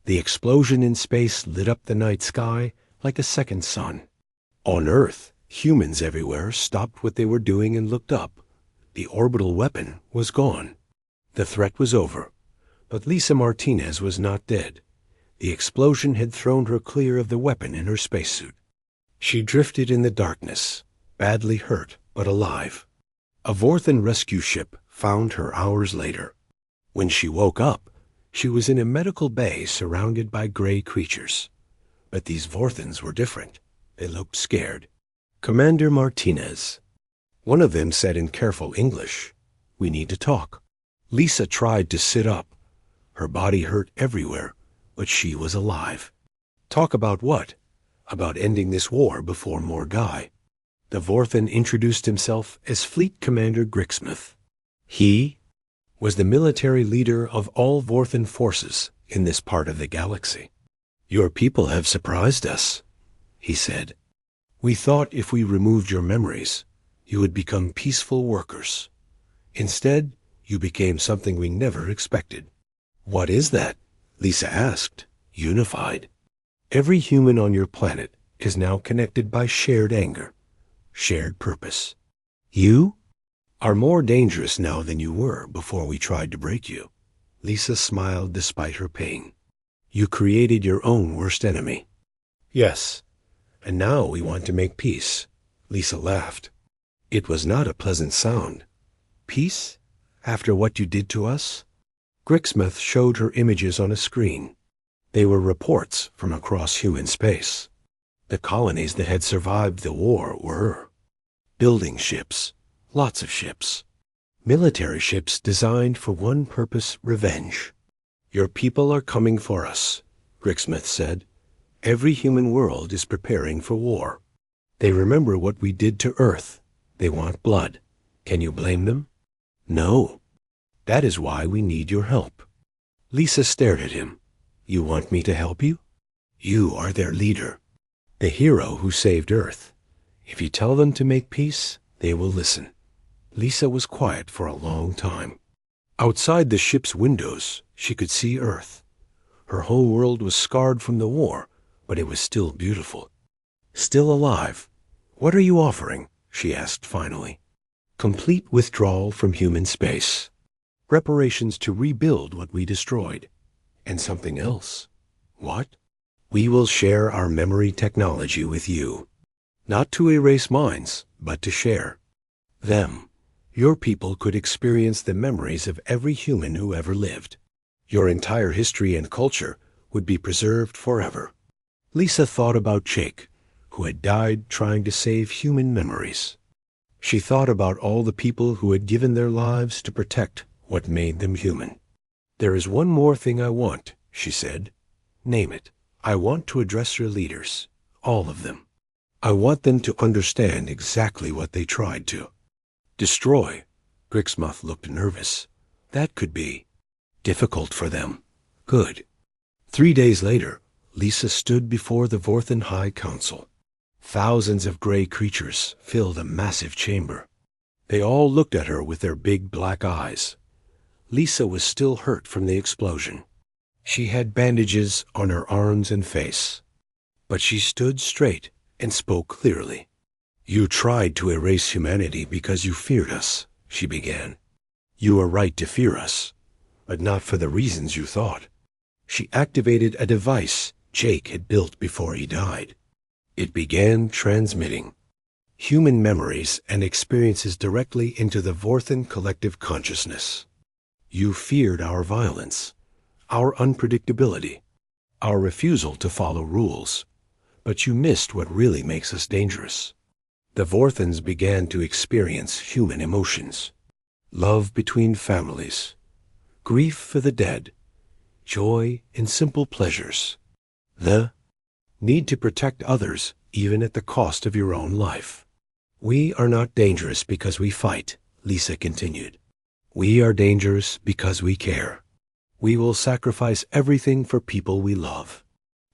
The explosion in space lit up the night sky like a second sun. On Earth, humans everywhere stopped what they were doing and looked up. The orbital weapon was gone. The threat was over, but Lisa Martinez was not dead. The explosion had thrown her clear of the weapon in her spacesuit. She drifted in the darkness, badly hurt but alive. A Vorthan rescue ship found her hours later. When she woke up, she was in a medical bay surrounded by gray creatures. But these Vorthans were different. They looked scared. Commander Martinez. One of them said in careful English, "We need to talk." Lisa tried to sit up. Her body hurt everywhere, but she was alive. Talk about what? About ending this war before more die. The Vorthan introduced himself as Fleet Commander Grixmouth. He was the military leader of all Vorthan forces in this part of the galaxy. "Your people have surprised us," he said. "We thought if we removed your memories, you would become peaceful workers. Instead, you became something we never expected." "What is that?" Lisa asked. "Unified. Every human on your planet is now connected by shared anger, shared purpose. You are more dangerous now than you were before we tried to break you." Lisa smiled despite her pain. "You created your own worst enemy." "Yes, and now we want to make peace." Lisa laughed. It was not a pleasant sound. "Peace? After what you did to us?" Grixmouth showed her images on a screen. They were reports from across human space. The colonies that had survived the war were building ships, lots of ships. Military ships designed for one purpose, revenge. "Your people are coming for us," Grixmouth said. "Every human world is preparing for war. They remember what we did to Earth. They want blood. Can you blame them?" "No. That is why we need your help." Lisa stared at him. "You want me to help you? You are their leader, the hero who saved Earth. If you tell them to make peace, they will listen." Lisa was quiet for a long time. Outside the ship's windows, she could see Earth. Her whole world was scarred from the war, but it was still beautiful. Still alive. "What are you offering?" she asked finally. "Complete withdrawal from human space. Reparations to rebuild what we destroyed. And something else." "What?" "We will share our memory technology with you. Not to erase minds, but to share them. Your people could experience the memories of every human who ever lived. Your entire history and culture would be preserved forever." Lisa thought about Jake, who had died trying to save human memories. She thought about all the people who had given their lives to protect what made them human. "There is one more thing I want," she said. "Name it. I want to address your leaders, all of them. I want them to understand exactly what they tried to destroy." Grixmouth looked nervous. "That could be difficult for them." "Good." 3 days later, Lisa stood before the Vorthan High Council. Thousands of gray creatures filled a massive chamber. They all looked at her with their big black eyes. Lisa was still hurt from the explosion. She had bandages on her arms and face. But she stood straight and spoke clearly. "You tried to erase humanity because you feared us," she began. "You were right to fear us, but not for the reasons you thought." She activated a device Jake had built before he died. It began transmitting human memories and experiences directly into the Vorthan collective consciousness. You feared our violence, our unpredictability, our refusal to follow rules, but you missed what really makes us dangerous. The Vorthans began to experience human emotions, love between families, grief for the dead, joy in simple pleasures, the need to protect others even at the cost of your own life. "We are not dangerous because we fight," Lisa continued. "We are dangerous because we care. We will sacrifice everything for people we love.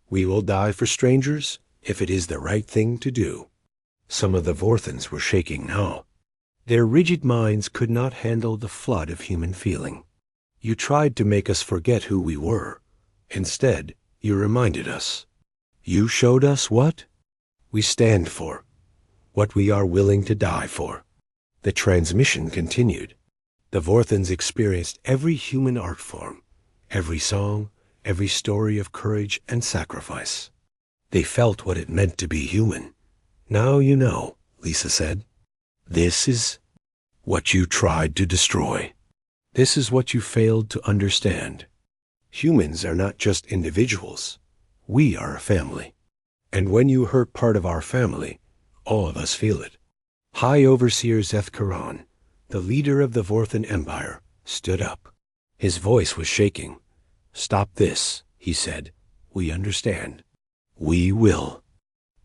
We will die for strangers if it is the right thing to do." Some of the Vorthans were shaking now. Their rigid minds could not handle the flood of human feeling. "You tried to make us forget who we were. Instead, You reminded us. You showed us what we stand for, what we are willing to die for. The transmission continued. The Vorthans experienced every human art form, every song, every story of courage and sacrifice. They felt what it meant to be human. Now you know, Lisa said. This is what you tried to destroy. This is what you failed to understand. Humans are not just individuals. We are a family. And when you hurt part of our family, all of us feel it. High Overseer Zeth Karan, the leader of the Vorthan Empire, stood up. His voice was shaking. Stop this, he said. We understand. We will.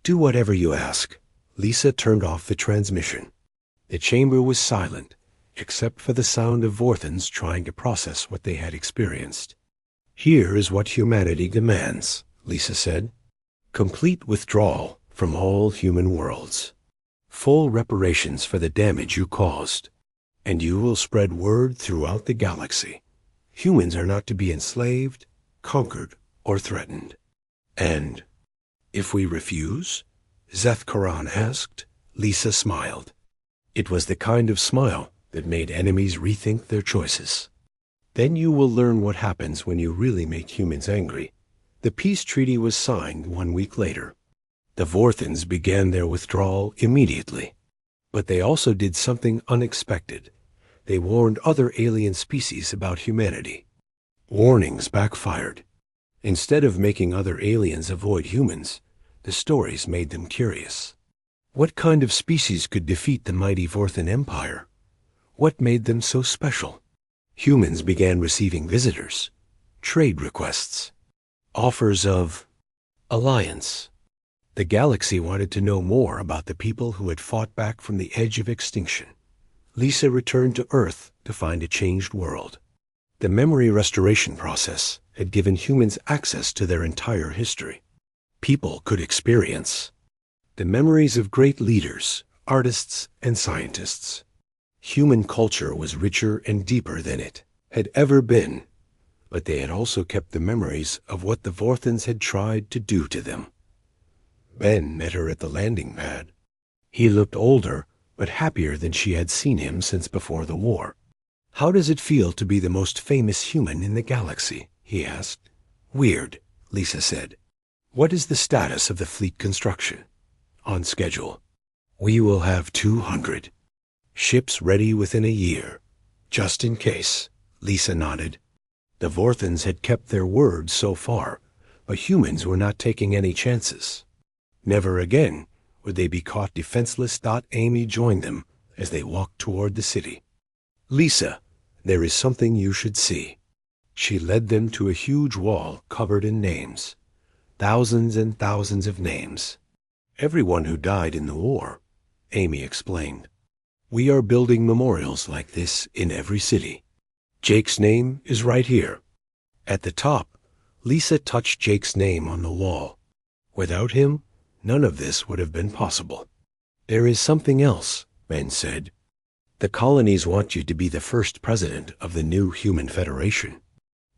Do whatever you ask. Lisa turned off the transmission. The chamber was silent, except for the sound of Vorthans trying to process what they had experienced. Here is what humanity demands, Lisa said. Complete withdrawal from all human worlds. Full reparations for the damage you caused. And you will spread word throughout the galaxy. Humans are not to be enslaved, conquered, or threatened. And if we refuse? Zeth Karan asked. Lisa smiled. It was the kind of smile that made enemies rethink their choices. Then you will learn what happens when you really make humans angry. The peace treaty was signed 1 week later. The Vorthans began their withdrawal immediately. But they also did something unexpected. They warned other alien species about humanity. Warnings backfired. Instead of making other aliens avoid humans, the stories made them curious. What kind of species could defeat the mighty Vorthan Empire? What made them so special? Humans began receiving visitors, trade requests, offers of alliance. The galaxy wanted to know more about the people who had fought back from the edge of extinction. Lisa returned to Earth to find a changed world. The memory restoration process had given humans access to their entire history. People could experience the memories of great leaders, artists, and scientists. Human culture was richer and deeper than it had ever been, but they had also kept the memories of what the Vorthans had tried to do to them. Ben met her at the landing pad. He looked older, but happier than she had seen him since before the war. How does it feel to be the most famous human in the galaxy? He asked. Weird, Lisa said. What is the status of the fleet construction? On schedule. We will have 200. Ships ready within a year. Just in case, Lisa nodded. The Vorthans had kept their word so far, but humans were not taking any chances. Never again would they be caught defenseless. Amy joined them as they walked toward the city. Lisa, there is something you should see. She led them to a huge wall covered in names. Thousands and thousands of names. Everyone who died in the war, Amy explained. We are building memorials like this in every city. Jake's name is right here. At the top, Lisa touched Jake's name on the wall. Without him, none of this would have been possible. There is something else, Ben said. The colonies want you to be the first president of the new Human Federation.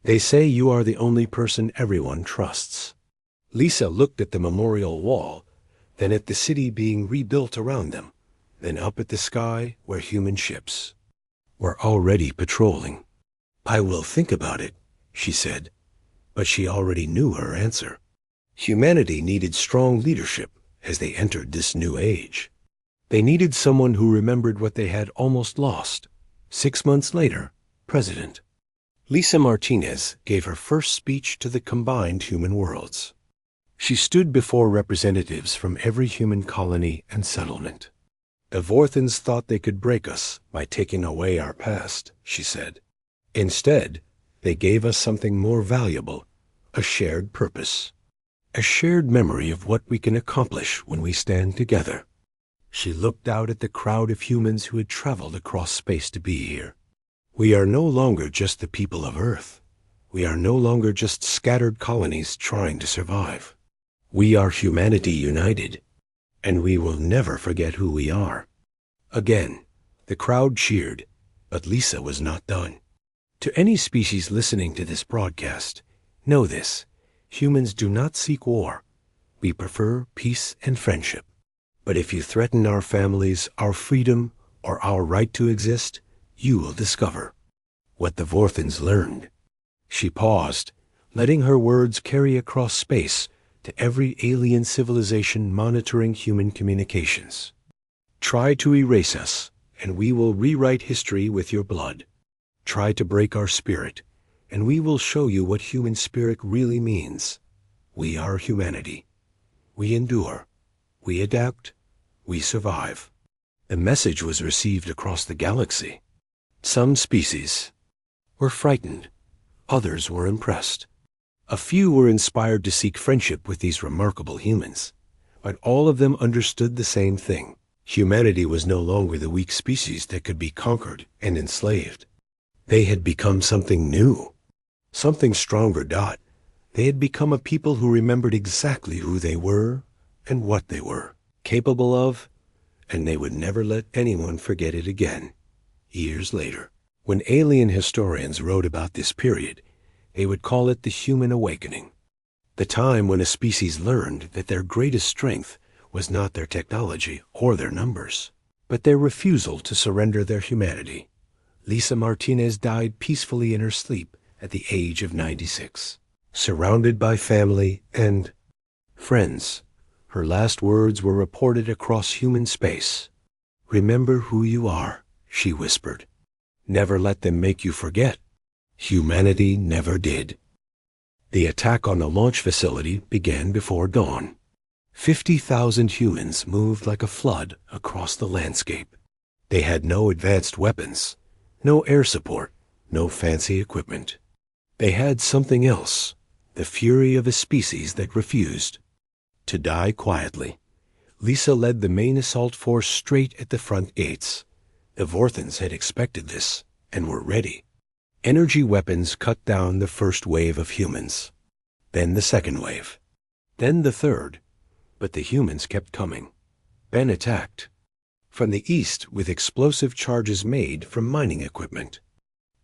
They say you are the only person everyone trusts. Lisa looked at the memorial wall, then at the city being rebuilt around them, then up at the sky where human ships were already patrolling. I will think about it, she said, but she already knew her answer. Humanity needed strong leadership as they entered this new age. They needed someone who remembered what they had almost lost. 6 months later, president. Lisa Martinez gave her first speech to the combined human worlds. She stood before representatives from every human colony and settlement. The Vorthans thought they could break us by taking away our past, she said. Instead, they gave us something more valuable, a shared purpose, a shared memory of what we can accomplish when we stand together. She looked out at the crowd of humans who had traveled across space to be here. We are no longer just the people of Earth. We are no longer just scattered colonies trying to survive. We are humanity united, and we will never forget who we are. Again, the crowd cheered, but Lisa was not done. To any species listening to this broadcast, know this. Humans do not seek war. We prefer peace and friendship. But if you threaten our families, our freedom, or our right to exist, you will discover what the Vorthens learned. She paused, letting her words carry across space to every alien civilization monitoring human communications. Try to erase us, and we will rewrite history with your blood. Try to break our spirit, and we will show you what human spirit really means. We are humanity. We endure. We adapt. We survive. The message was received across the galaxy. Some species were frightened. Others were impressed. A few were inspired to seek friendship with these remarkable humans. But all of them understood the same thing. Humanity was no longer the weak species that could be conquered and enslaved. They had become something new. Something stronger. They had become a people who remembered exactly who they were and what they were capable of, and they would never let anyone forget it again. Years later, when alien historians wrote about this period, they would call it the Human Awakening, the time when a species learned that their greatest strength was not their technology or their numbers, but their refusal to surrender their humanity. Lisa Martinez died peacefully in her sleep at the age of 96, surrounded by family and friends. Her last words were reported across human space. "Remember who you are," she whispered. "Never let them make you forget." Humanity never did. The attack on the launch facility began before dawn. 50,000 humans moved like a flood across the landscape. They had no advanced weapons, no air support, no fancy equipment. They had something else, the fury of a species that refused to die quietly. Lisa led the main assault force straight at the front gates. The Vorthens had expected this and were ready. Energy weapons cut down the first wave of humans, then the second wave, then the third. But the humans kept coming. Ben attacked from the east with explosive charges made from mining equipment.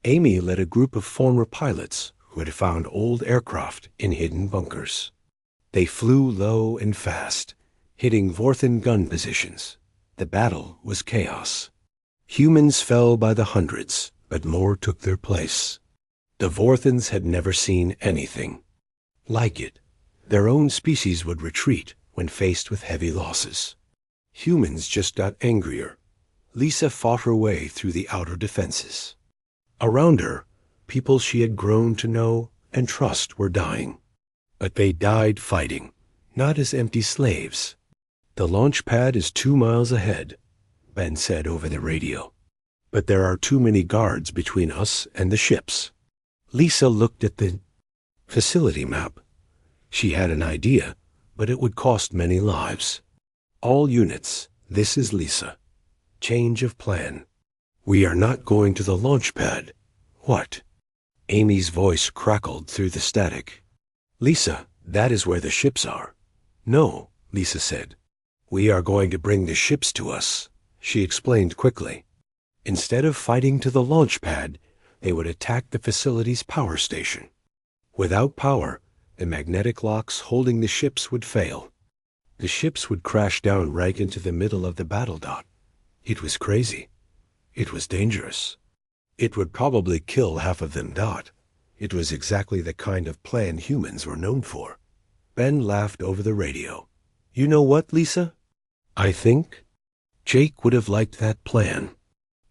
Amy led a group of former pilots who had found old aircraft in hidden bunkers. They flew low and fast, hitting Vorthen gun positions. The battle was chaos. Humans fell by the hundreds, but more took their place. The Vorthens had never seen anything like it. Their own species would retreat when faced with heavy losses. Humans just got angrier. Lisa fought her way through the outer defenses. Around her, people she had grown to know and trust were dying. But they died fighting, not as empty slaves. "The launch pad is 2 miles ahead," Ben said over the radio. "But there are too many guards between us and the ships." Lisa looked at the facility map. She had an idea, but it would cost many lives. "All units, this is Lisa. Change of plan. We are not going to the launch pad." "What?" Amy's voice crackled through the static. "Lisa, that is where the ships are." "No," Lisa said. "We are going to bring the ships to us," she explained quickly. Instead of fighting to the launch pad, they would attack the facility's power station. Without power, the magnetic locks holding the ships would fail. The ships would crash down right into the middle of the battle. It was crazy. It was dangerous. It would probably kill half of them. It was exactly the kind of plan humans were known for. Ben laughed over the radio. "You know what, Lisa? I think Jake would have liked that plan."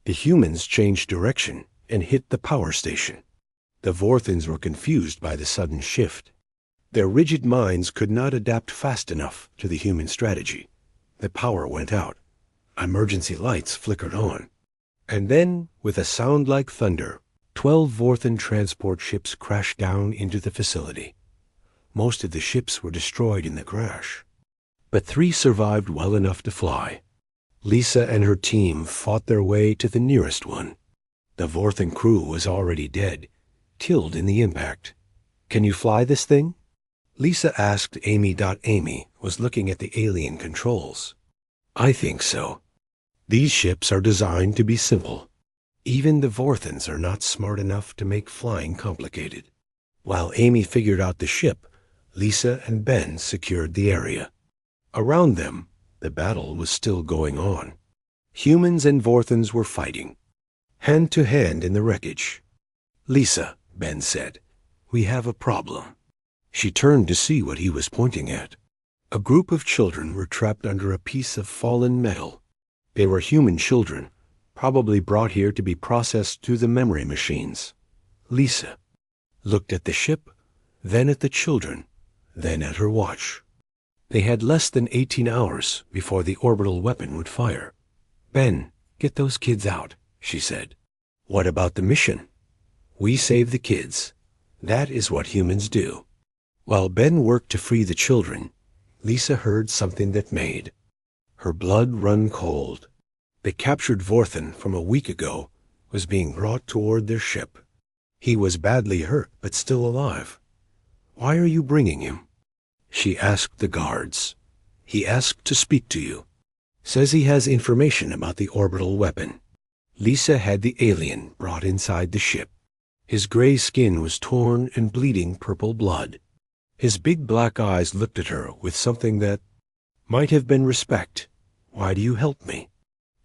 The humans changed direction and hit the power station. The Vorthens were confused by the sudden shift. Their rigid minds could not adapt fast enough to the human strategy. The power went out. Emergency lights flickered on. And then, with a sound like thunder, 12 Vorthen transport ships crashed down into the facility. Most of the ships were destroyed in the crash, but 3 survived well enough to fly. Lisa and her team fought their way to the nearest one. The Vorthen crew was already dead, killed in the impact. "Can you fly this thing?" Lisa asked Amy. Amy was looking at the alien controls. "I think so. These ships are designed to be simple. Even the Vorthens are not smart enough to make flying complicated." While Amy figured out the ship, Lisa and Ben secured the area. Around them, the battle was still going on. Humans and Vorthons were fighting, hand to hand in the wreckage. "Lisa," Ben said, "we have a problem." She turned to see what he was pointing at. A group of children were trapped under a piece of fallen metal. They were human children, probably brought here to be processed through the memory machines. Lisa looked at the ship, then at the children, then at her watch. They had less than 18 hours before the orbital weapon would fire. "Ben, get those kids out," she said. "What about the mission?" "We save the kids. That is what humans do." While Ben worked to free the children, Lisa heard something that made her blood run cold. The captured Vorthon from a week ago was being brought toward their ship. He was badly hurt, but still alive. "Why are you bringing him?" She asked the guards. "He asked to speak to you. Says he has information about the orbital weapon." Lisa had the alien brought inside the ship. His gray skin was torn and bleeding purple blood. His big black eyes looked at her with something that might have been respect. "Why do you help me?"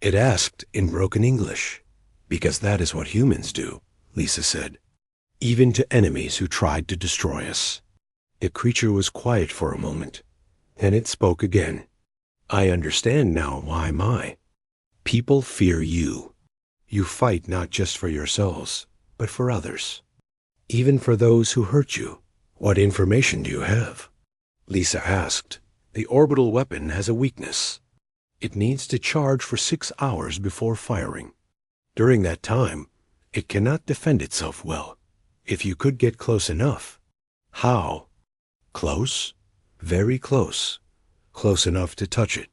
It asked in broken English. "Because that is what humans do," Lisa said. "Even to enemies who tried to destroy us." The creature was quiet for a moment. Then it spoke again. "I understand now why people fear you. You fight not just for yourselves, but for others. Even for those who hurt you. What information do you have?" Lisa asked. "The orbital weapon has a weakness. It needs to charge for 6 hours before firing. During that time, it cannot defend itself well. If you could get close enough." "How?" "Close, very close, close enough to touch it.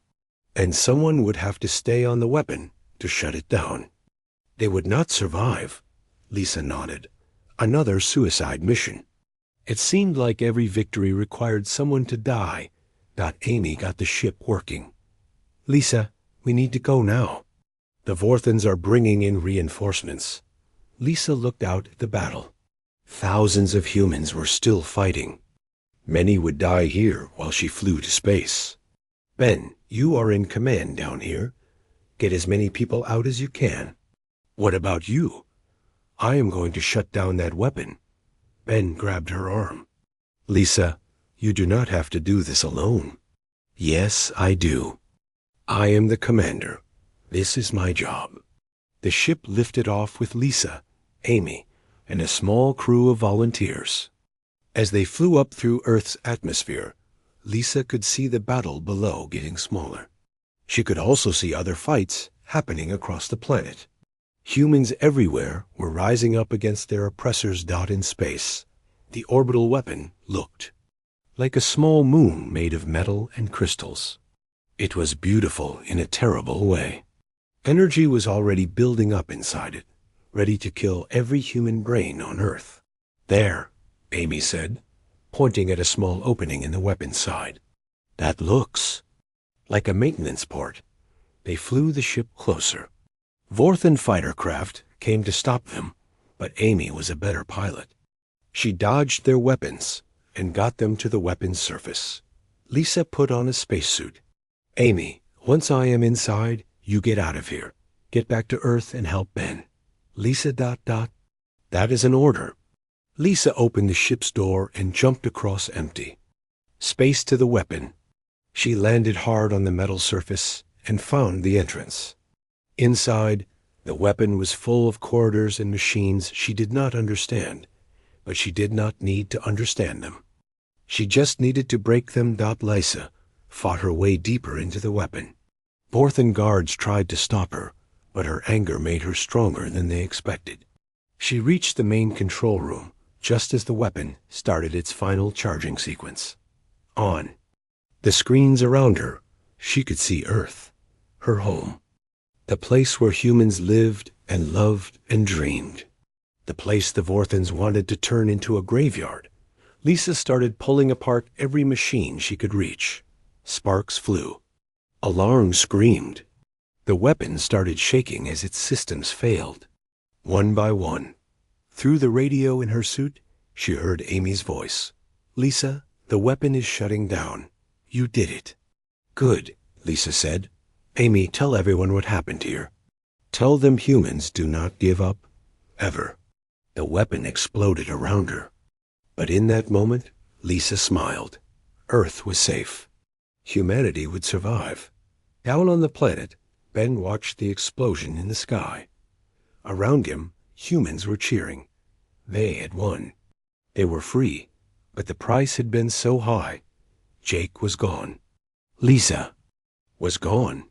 And someone would have to stay on the weapon to shut it down." "They would not survive," Lisa nodded. "Another suicide mission." It seemed like every victory required someone to die. Amy got the ship working. "Lisa, we need to go now. The Vorthons are bringing in reinforcements." Lisa looked out at the battle. Thousands of humans were still fighting. Many would die here while she flew to space. "Ben, you are in command down here. Get as many people out as you can." "What about you?" "I am going to shut down that weapon." Ben grabbed her arm. "Lisa, you do not have to do this alone." "Yes, I do. I am the commander. This is my job." The ship lifted off with Lisa, Amy, and a small crew of volunteers. As they flew up through Earth's atmosphere, Lisa could see the battle below getting smaller. She could also see other fights happening across the planet. Humans everywhere were rising up against their oppressors. In space, the orbital weapon looked like a small moon made of metal and crystals. It was beautiful in a terrible way. Energy was already building up inside it, ready to kill every human brain on Earth. "There," Amy said, pointing at a small opening in the weapon side. "That looks like a maintenance port." They flew the ship closer. Vorthon fighter craft came to stop them, but Amy was a better pilot. She dodged their weapons and got them to the weapon's surface. Lisa put on a spacesuit. "Amy, once I am inside, you get out of here. Get back to Earth and help Ben." Lisa ... "That is an order." Lisa opened the ship's door and jumped across empty space to the weapon. She landed hard on the metal surface and found the entrance. Inside, the weapon was full of corridors and machines she did not understand, but she did not need to understand them. She just needed to break them. Lisa fought her way deeper into the weapon. Vorthon guards tried to stop her, but her anger made her stronger than they expected. She reached the main control room just as the weapon started its final charging sequence. On the screens around her, she could see Earth, her home. The place where humans lived and loved and dreamed. The place the Vorthons wanted to turn into a graveyard. Lisa started pulling apart every machine she could reach. Sparks flew. Alarms screamed. The weapon started shaking as its systems failed. One by one, through the radio in her suit, she heard Amy's voice. "Lisa, The weapon is shutting down. You did it. Good, Lisa said. Amy, tell everyone what happened here. Tell them humans do not give up, ever. The weapon exploded around her. But in that moment, Lisa smiled. Earth was safe. Humanity would survive. Down on the planet, Ben watched the explosion in the sky. Around him, humans were cheering. They had won. They were free, but the price had been so high. Jake was gone. Lisa was gone.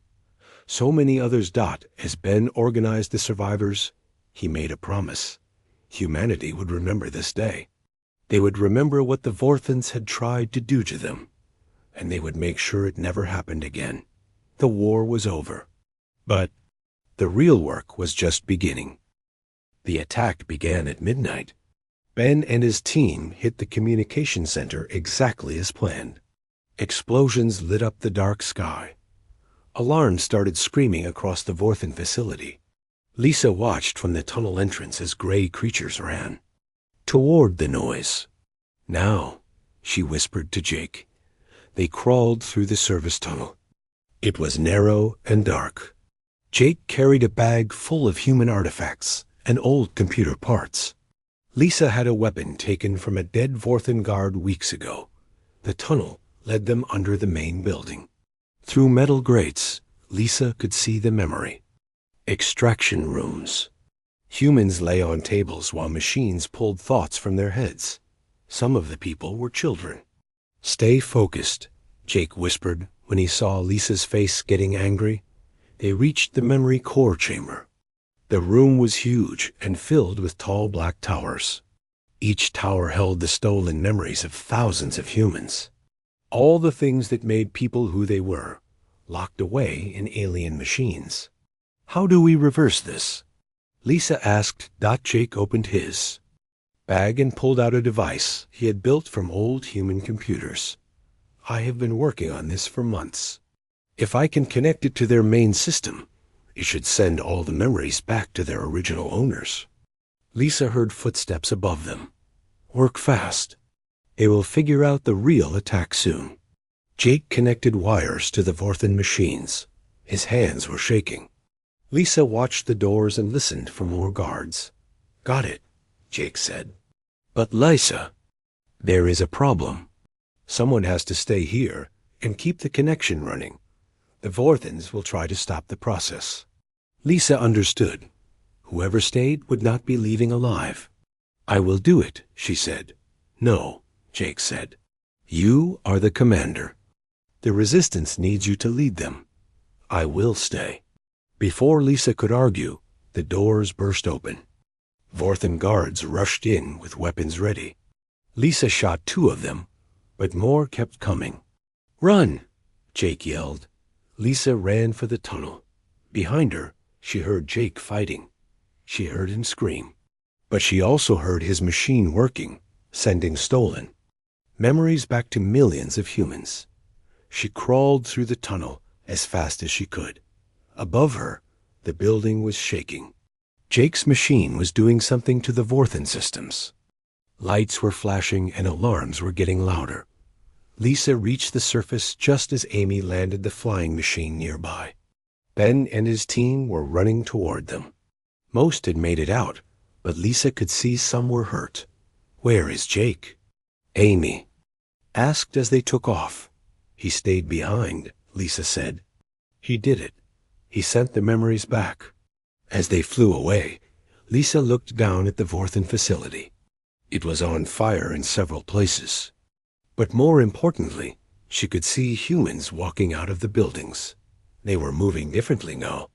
So many others as Ben organized the survivors. He made a promise. Humanity would remember this day. They would remember what the Vorthans had tried to do to them, and they would make sure it never happened again. The war was over. But the real work was just beginning. The attack began at midnight. Ben and his team hit the communication center exactly as planned. Explosions lit up the dark sky. Alarms started screaming across the Vorthan facility. Lisa watched from the tunnel entrance as gray creatures ran toward the noise. Now, she whispered to Jake. They crawled through the service tunnel. It was narrow and dark. Jake carried a bag full of human artifacts and old computer parts. Lisa had a weapon taken from a dead Vorthan guard weeks ago. The tunnel led them under the main building. Through metal grates, Lisa could see the memory. Extraction rooms. Humans lay on tables while machines pulled thoughts from their heads. Some of the people were children. Stay focused, Jake whispered when he saw Lisa's face getting angry. They reached the memory core chamber. The room was huge and filled with tall black towers. Each tower held the stolen memories of thousands of humans. All the things that made people who they were, locked away in alien machines. How do we reverse this? Lisa asked. Jake opened his bag and pulled out a device he had built from old human computers. I have been working on this for months. If I can connect it to their main system, it should send all the memories back to their original owners. Lisa heard footsteps above them. Work fast. They will figure out the real attack soon. Jake connected wires to the Vorthan machines. His hands were shaking. Lisa watched the doors and listened for more guards. Got it, Jake said. But Lisa, there is a problem. Someone has to stay here and keep the connection running. The Vorthans will try to stop the process. Lisa understood. Whoever stayed would not be leaving alive. I will do it, she said. No, Jake said. You are the commander. The resistance needs you to lead them. I will stay. Before Lisa could argue, the doors burst open. Vorthan guards rushed in with weapons ready. Lisa shot 2 of them, but more kept coming. Run, Jake yelled. Lisa ran for the tunnel. Behind her, she heard Jake fighting. She heard him scream. But she also heard his machine working, sending stolen memories back to millions of humans. She crawled through the tunnel as fast as she could. Above her, the building was shaking. Jake's machine was doing something to the Vorthan systems. Lights were flashing and alarms were getting louder. Lisa reached the surface just as Amy landed the flying machine nearby. Ben and his team were running toward them. Most had made it out, but Lisa could see some were hurt. Where is Jake? Amy asked as they took off. He stayed behind, Lisa said. He did it. He sent the memories back. As they flew away, Lisa looked down at the Vorthan facility. It was on fire in several places. But more importantly, she could see humans walking out of the buildings. They were moving differently now.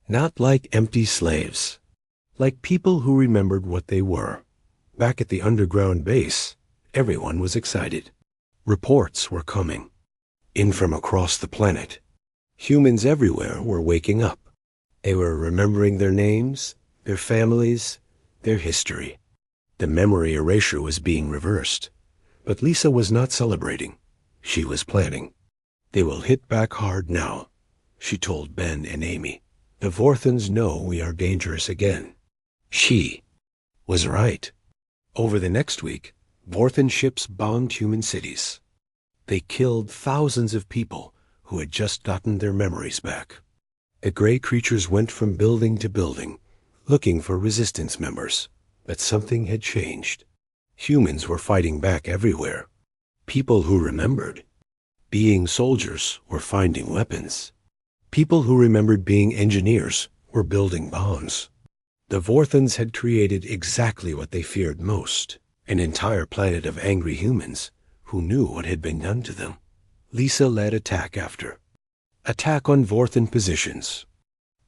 Not like empty slaves. Like people who remembered what they were. Back at the underground base, everyone was excited. Reports were coming. In from across the planet. Humans everywhere were waking up. They were remembering their names, their families, their history. The memory erasure was being reversed. But Lisa was not celebrating. She was planning. They will hit back hard now, she told Ben and Amy. The Vorthans know we are dangerous again. She was right. Over the next week, Vorthan ships bombed human cities. They killed thousands of people who had just gotten their memories back. The gray creatures went from building to building, looking for resistance members. But something had changed. Humans were fighting back everywhere. People who remembered being soldiers were finding weapons. People who remembered being engineers were building bombs. The Vorthons had created exactly what they feared most, an entire planet of angry humans who knew what had been done to them. Lisa led attack after attack on Vorthon positions.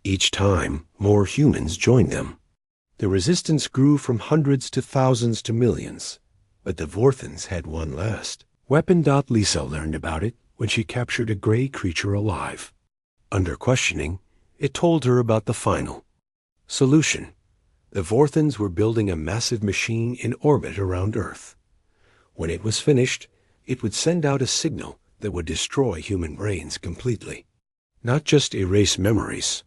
Each time, more humans joined them. The resistance grew from hundreds to thousands to millions, but the Vorthons had won last. Weapon. Lisa learned about it when she captured a gray creature alive. Under questioning, it told her about the final solution. The Vorthons were building a massive machine in orbit around Earth. When it was finished, it would send out a signal that would destroy human brains completely. Not just erase memories,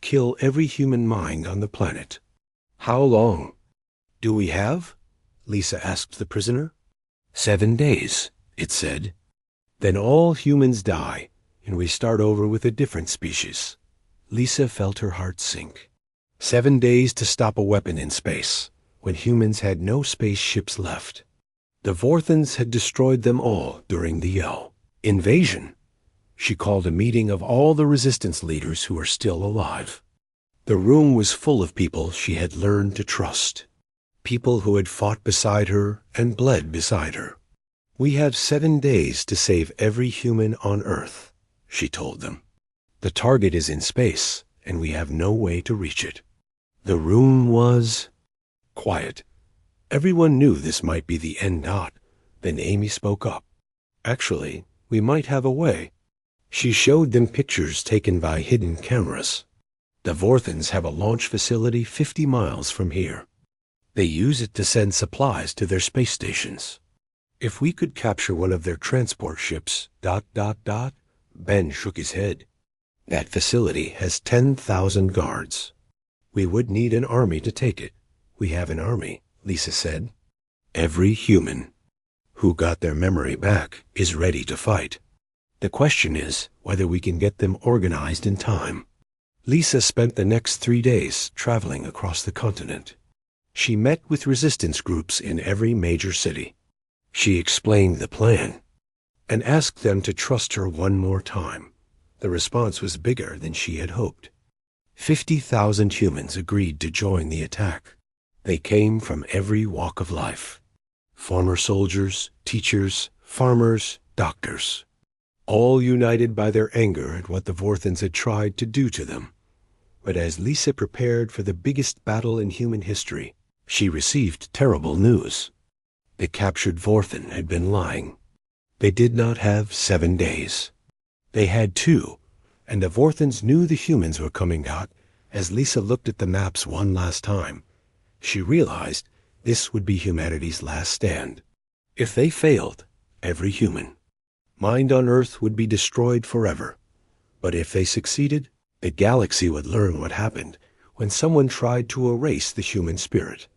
kill every human mind on the planet. How long do we have? Lisa asked the prisoner. 7 days, it said. Then all humans die, and we start over with a different species. Lisa felt her heart sink. 7 days to stop a weapon in space, when humans had no spaceships left. The Vorthons had destroyed them all during the invasion. She called a meeting of all the resistance leaders who were still alive. The room was full of people she had learned to trust. People who had fought beside her and bled beside her. We have 7 days to save every human on Earth, she told them. The target is in space, and we have no way to reach it. The room was quiet. Everyone knew this might be the end. Then Amy spoke up. Actually, we might have a way. She showed them pictures taken by hidden cameras. The Vorthons have a launch facility 50 miles from here. They use it to send supplies to their space stations. If we could capture one of their transport ships, Ben shook his head. That facility has 10,000 guards. We would need an army to take it. We have an army, Lisa said. Every human who got their memory back is ready to fight. The question is whether we can get them organized in time. Lisa spent the next 3 days traveling across the continent. She met with resistance groups in every major city. She explained the plan and asked them to trust her one more time. The response was bigger than she had hoped. 50,000 humans agreed to join the attack. They came from every walk of life. Former soldiers, teachers, farmers, doctors. All united by their anger at what the Vorthons had tried to do to them. But as Lisa prepared for the biggest battle in human history, she received terrible news. The captured Vorthon had been lying. They did not have 7 days. They had 2, and the Vorthons knew the humans were coming out. As Lisa looked at the maps one last time, she realized this would be humanity's last stand. If they failed, every human mind on Earth would be destroyed forever. But if they succeeded, the galaxy would learn what happened when someone tried to erase the human spirit.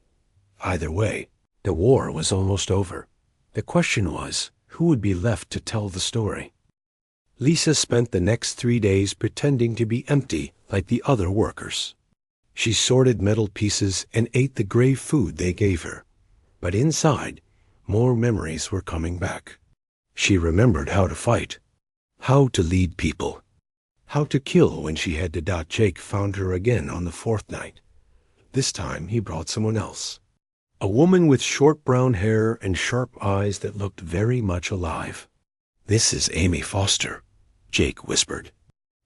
Either way, the war was almost over. The question was, who would be left to tell the story? Lisa spent the next 3 days pretending to be empty like the other workers. She sorted metal pieces and ate the gray food they gave her. But inside, more memories were coming back. She remembered how to fight, how to lead people, how to kill when she had to. Jake found her again on the 4th night. This time he brought someone else. A woman with short brown hair and sharp eyes that looked very much alive. "This is Amy Foster," Jake whispered.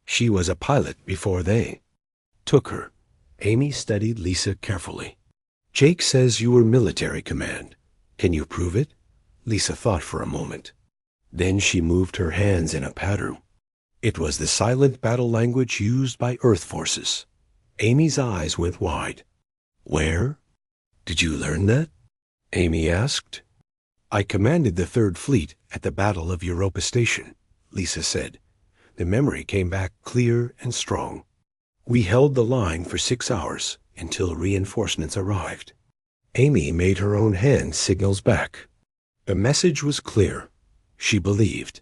She was a pilot before they took her. Amy studied Lisa carefully. "Jake says you were military command. Can you prove it?" Lisa thought for a moment. Then she moved her hands in a pattern. It was the silent battle language used by Earth forces. Amy's eyes went wide. "Where did you learn that?" Amy asked. "I commanded the 3rd Fleet at the Battle of Europa Station," Lisa said. The memory came back clear and strong. "We held the line for 6 hours until reinforcements arrived." Amy made her own hand signals back. The message was clear. She believed.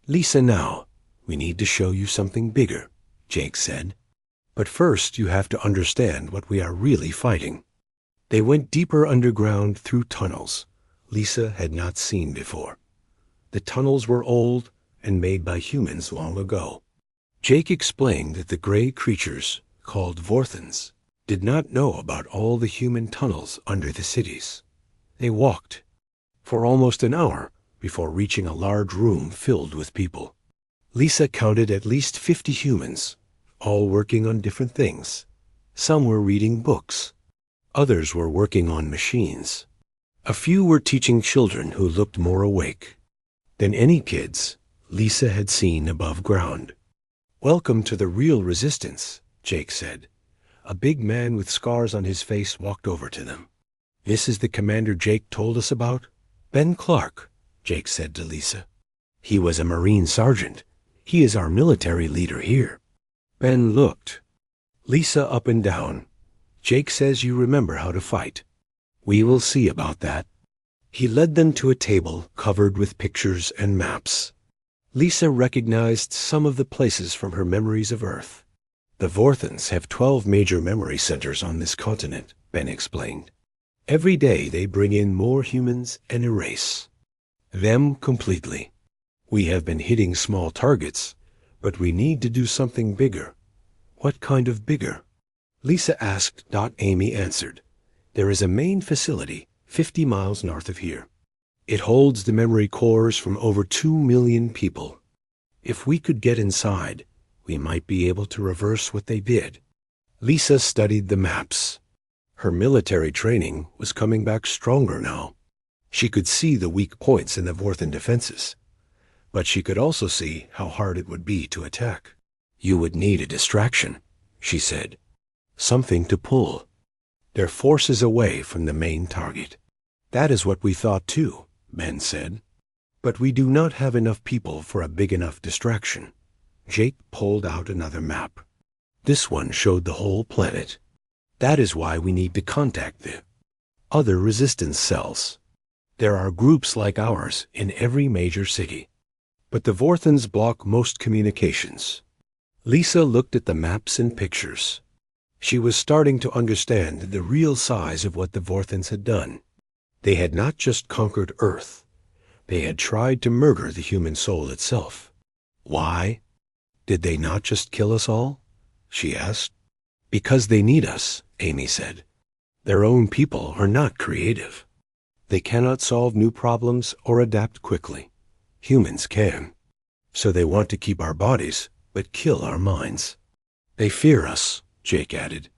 "Lisa, now, we need to show you something bigger," Jake said. "But first you have to understand what we are really fighting." They went deeper underground through tunnels Lisa had not seen before. The tunnels were old and made by humans long ago. Jake explained that the gray creatures, called Vorthons, did not know about all the human tunnels under the cities. They walked for almost an hour before reaching a large room filled with people. Lisa counted at least 50 humans, all working on different things. Some were reading books. Others were working on machines. A few were teaching children who looked more awake than any kids Lisa had seen above ground. "Welcome to the real resistance," Jake said. A big man with scars on his face walked over to them. "This is the commander Jake told us about? Ben Clark," Jake said to Lisa. "He was a Marine sergeant. He is our military leader here." Ben looked Lisa up and down. "Jake says you remember how to fight. We will see about that." He led them to a table covered with pictures and maps. Lisa recognized some of the places from her memories of Earth. "The Vorthons have 12 major memory centers on this continent," Ben explained. "Every day they bring in more humans and erase them completely. We have been hitting small targets, but we need to do something bigger." "What kind of bigger?" Lisa asked. Amy answered. "There is a main facility 50 miles north of here. It holds the memory cores from over 2 million people. If we could get inside, we might be able to reverse what they did." Lisa studied the maps. Her military training was coming back stronger now. She could see the weak points in the Vorthon defenses, but she could also see how hard it would be to attack. "You would need a distraction," she said. "Something to pull their forces away from the main target." "That is what we thought too," Ben said. "But we do not have enough people for a big enough distraction." Jake pulled out another map. This one showed the whole planet. "That is why we need to contact the other resistance cells. There are groups like ours in every major city. But the Vorthons block most communications." Lisa looked at the maps and pictures. She was starting to understand the real size of what the Vorthons had done. They had not just conquered Earth. They had tried to murder the human soul itself. "Why did they not just kill us all?" she asked. "Because they need us," Amy said. "Their own people are not creative. They cannot solve new problems or adapt quickly. Humans can. So they want to keep our bodies, but kill our minds. They fear us," Jake added.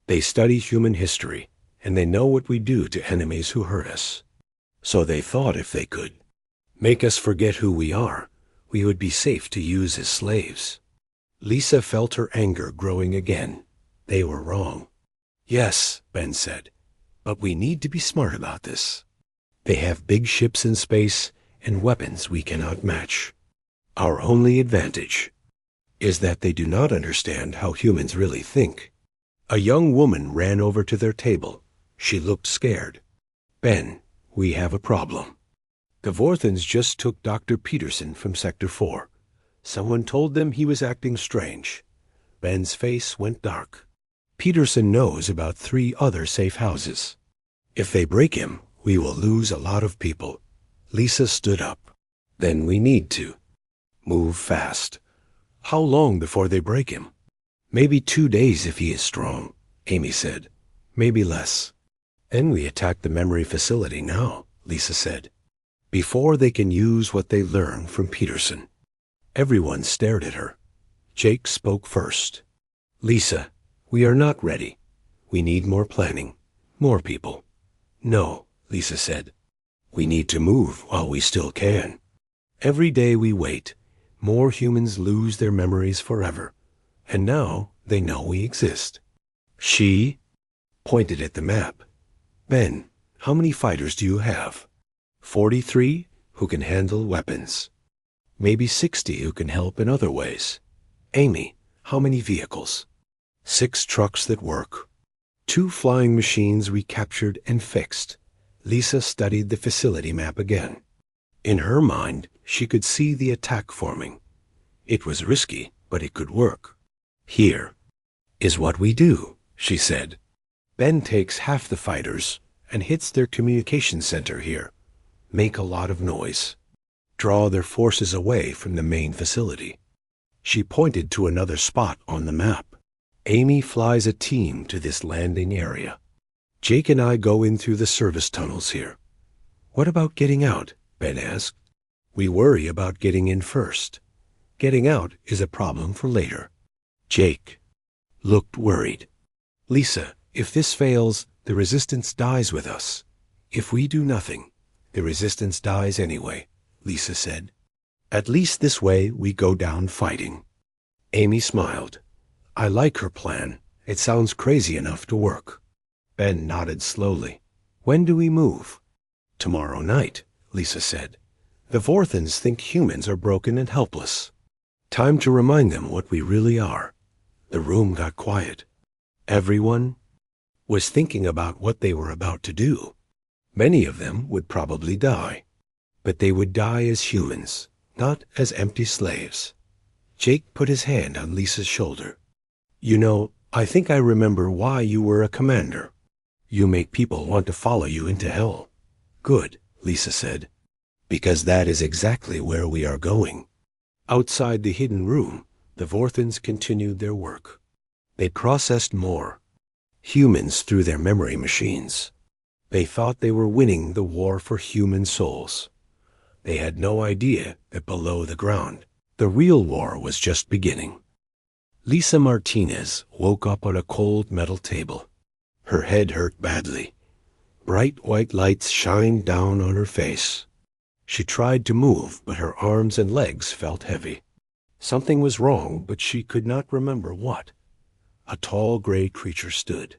"They study human history, and they know what we do to enemies who hurt us. So they thought if they could make us forget who we are, we would be safe to use as slaves." Lisa felt her anger growing again. They were wrong. "Yes," Ben said, "but we need to be smart about this. They have big ships in space and weapons we cannot match. Our only advantage is that they do not understand how humans really think." A young woman ran over to their table. She looked scared. "Ben, we have a problem. The Vorthons just took Dr. Peterson from Sector 4. Someone told them he was acting strange." Ben's face went dark. "Peterson knows about 3 other safe houses. If they break him, we will lose a lot of people." Lisa stood up. "Then we need to move fast." "How long before they break him?" "Maybe 2 days if he is strong," Amy said. "Maybe less." "Then we attack the memory facility now," Lisa said, "before they can use what they learned from Peterson." Everyone stared at her. Jake spoke first. "Lisa, we are not ready. We need more planning, more people." "No," Lisa said. "We need to move while we still can. Every day we wait, more humans lose their memories forever, and now they know we exist." She pointed at the map. "Ben, how many fighters do you have?" 43 who can handle weapons. Maybe 60 who can help in other ways. Amy, how many vehicles? 6 trucks that work. 2 flying machines we captured and fixed. Lisa studied the facility map again. In her mind, she could see the attack forming. It was risky, but it could work. "Here is what we do," she said. "Ben takes half the fighters and hits their communication center here. Make a lot of noise. Draw their forces away from the main facility." She pointed to another spot on the map. "Amy flies a team to this landing area. Jake and I go in through the service tunnels here." "What about getting out?" Ben asked. "We worry about getting in first. Getting out is a problem for later." Jake looked worried. "Lisa, if this fails, the resistance dies with us. If we do nothing, the resistance dies anyway," Lisa said. "At least this way we go down fighting." Amy smiled. "I like her plan. It sounds crazy enough to work." Ben nodded slowly. "When do we move?" "Tomorrow night," Lisa said. "The Vorthans think humans are broken and helpless. Time to remind them what we really are." The room got quiet. Everyone was thinking about what they were about to do. Many of them would probably die, but they would die as humans, not as empty slaves. Jake put his hand on Lisa's shoulder. "You know, I think I remember why you were a commander. You make people want to follow you into hell." "Good," Lisa said, "because that is exactly where we are going." Outside the hidden room, the Vorthans continued their work. They processed more humans through their memory machines. They thought they were winning the war for human souls. They had no idea that below the ground, the real war was just beginning. Lisa Martinez woke up on a cold metal table. Her head hurt badly. Bright white lights shined down on her face. She tried to move, but her arms and legs felt heavy. Something was wrong, but she could not remember what. A tall gray creature stood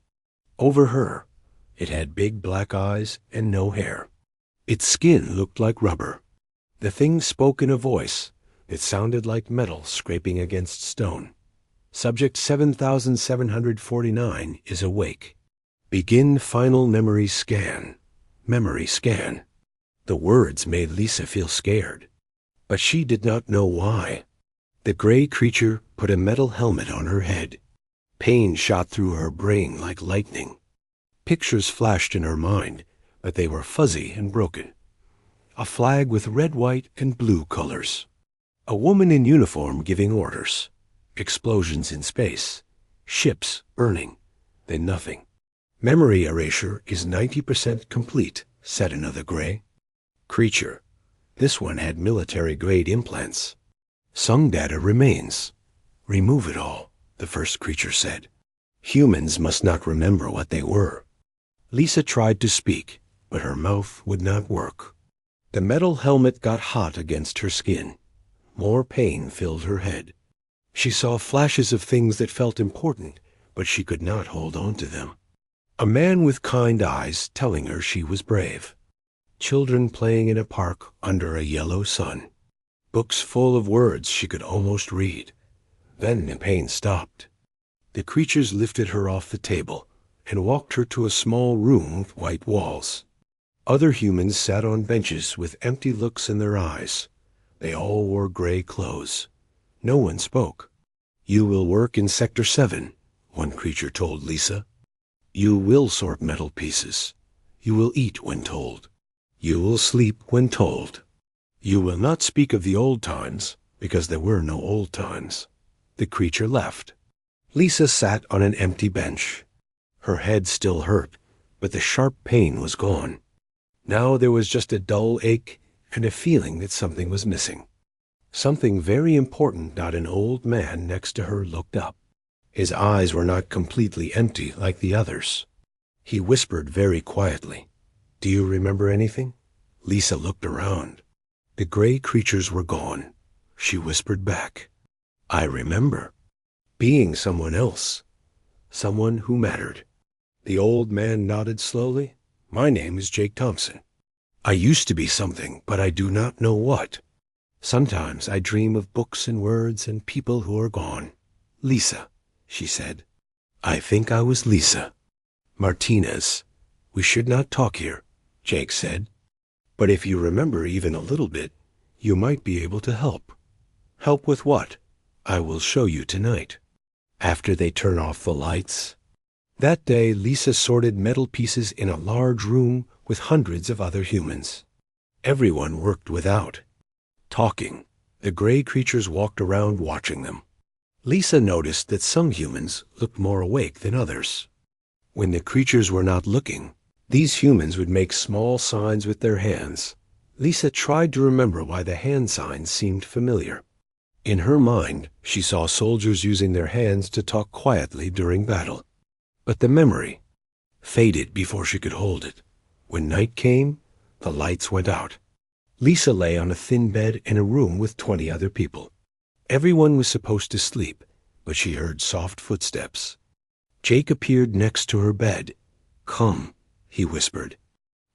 over her. It had big black eyes and no hair. Its skin looked like rubber. The thing spoke in a voice that sounded like metal scraping against stone. "Subject 7749 is awake. Begin final memory scan. Memory scan." The words made Lisa feel scared, but she did not know why. The gray creature put a metal helmet on her head. Pain shot through her brain like lightning. Pictures flashed in her mind, but they were fuzzy and broken. A flag with red, white, and blue colors. A woman in uniform giving orders. Explosions in space. Ships burning. Then nothing. "Memory erasure is 90% complete," said another gray creature. This one had military-grade implants. "Sung data remains. Remove it all," the first creature said. "Humans must not remember what they were." Lisa tried to speak, but her mouth would not work. The metal helmet got hot against her skin. More pain filled her head. She saw flashes of things that felt important, but she could not hold on to them. A man with kind eyes telling her she was brave. Children playing in a park under a yellow sun. Books full of words she could almost read. Then the pain stopped. The creatures lifted her off the table and walked her to a small room with white walls. Other humans sat on benches with empty looks in their eyes. They all wore gray clothes. No one spoke. "You will work in Sector 7, one creature told Lisa. "You will sort metal pieces. You will eat when told. You will sleep when told. You will not speak of the old times, because there were no old times." The creature left. Lisa sat on an empty bench. Her head still hurt, but the sharp pain was gone. Now there was just a dull ache and a feeling that something was missing. Something very important. An old man next to her looked up. His eyes were not completely empty like the others. He whispered very quietly, "Do you remember anything?" Lisa looked around. The gray creatures were gone. She whispered back, "I remember. Being someone else. Someone who mattered." The old man nodded slowly. "My name is Jake Thompson. I used to be something, but I do not know what. Sometimes I dream of books and words and people who are gone." "Lisa," she said. "I think I was Lisa." "Martinez, we should not talk here," Jake said. But if you remember even a little bit, you might be able to help. Help with what? I will show you tonight. After they turn off the lights. That day, Lisa sorted metal pieces in a large room with hundreds of other humans. Everyone worked without talking. The gray creatures walked around watching them. Lisa noticed that some humans looked more awake than others. When the creatures were not looking, these humans would make small signs with their hands. Lisa tried to remember why the hand signs seemed familiar. In her mind, she saw soldiers using their hands to talk quietly during battle. But the memory faded before she could hold it. When night came, the lights went out. Lisa lay on a thin bed in a room with 20 other people. Everyone was supposed to sleep, but she heard soft footsteps. Jake appeared next to her bed. "Come," he whispered.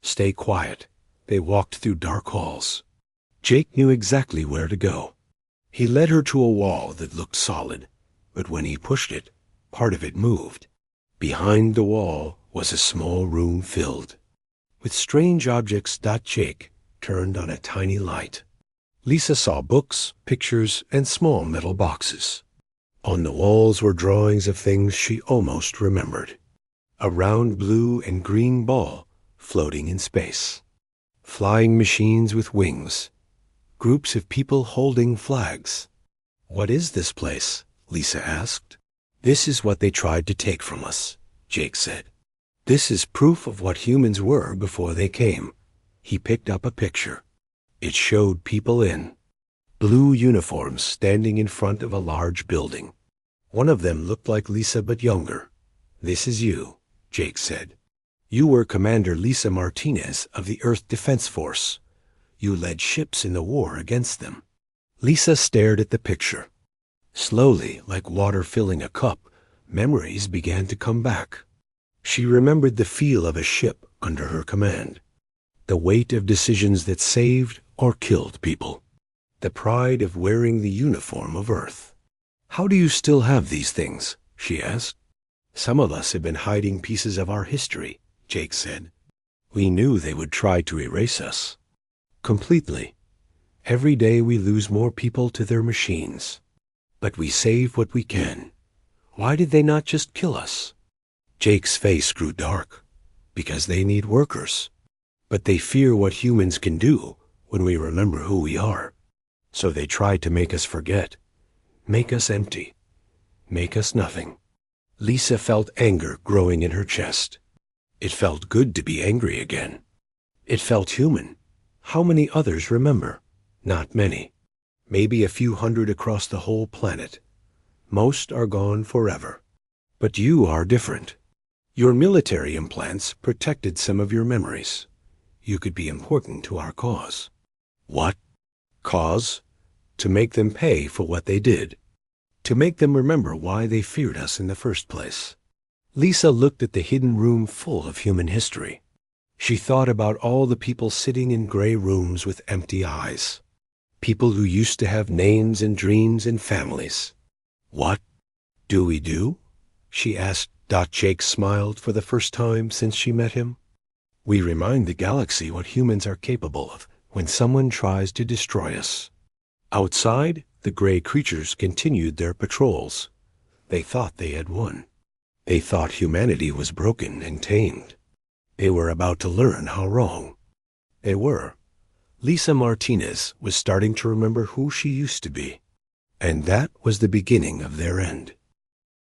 "Stay quiet." They walked through dark halls. Jake knew exactly where to go. He led her to a wall that looked solid, but when he pushed it, part of it moved. Behind the wall was a small room filled with strange objects. Jake turned on a tiny light. Lisa saw books, pictures, and small metal boxes. On the walls were drawings of things she almost remembered. A round blue and green ball floating in space. Flying machines with wings. Groups of people holding flags. "What is this place?" Lisa asked. "This is what they tried to take from us," Jake said. "This is proof of what humans were before they came." He picked up a picture. It showed people in blue uniforms standing in front of a large building. One of them looked like Lisa but younger. "This is you," Jake said. "You were Commander Lisa Martinez of the Earth Defense Force. You led ships in the war against them." Lisa stared at the picture. Slowly, like water filling a cup, memories began to come back. She remembered the feel of a ship under her command, the weight of decisions that saved or killed people, the pride of wearing the uniform of Earth. "How do you still have these things?" she asked. "Some of us have been hiding pieces of our history," Jake said. "We knew they would try to erase us. Completely. Every day we lose more people to their machines. But we save what we can. Why did they not just kill us?" Jake's face grew dark. "Because they need workers. But they fear what humans can do when we remember who we are. So they try to make us forget, make us empty, make us nothing." Lisa felt anger growing in her chest. It felt good to be angry again. It felt human. How many others remember? Not many. Maybe a few hundred across the whole planet. Most are gone forever. But you are different. Your military implants protected some of your memories. You could be important to our cause. What? Cause? To make them pay for what they did. To make them remember why they feared us in the first place. Lisa looked at the hidden room full of human history. She thought about all the people sitting in gray rooms with empty eyes. People who used to have names and dreams and families. "What do we do?" she asked. Jake smiled for the first time since she met him. "We remind the galaxy what humans are capable of when someone tries to destroy us." Outside, the gray creatures continued their patrols. They thought they had won. They thought humanity was broken and tamed. They were about to learn how wrong they were. Lisa Martinez was starting to remember who she used to be. And that was the beginning of their end.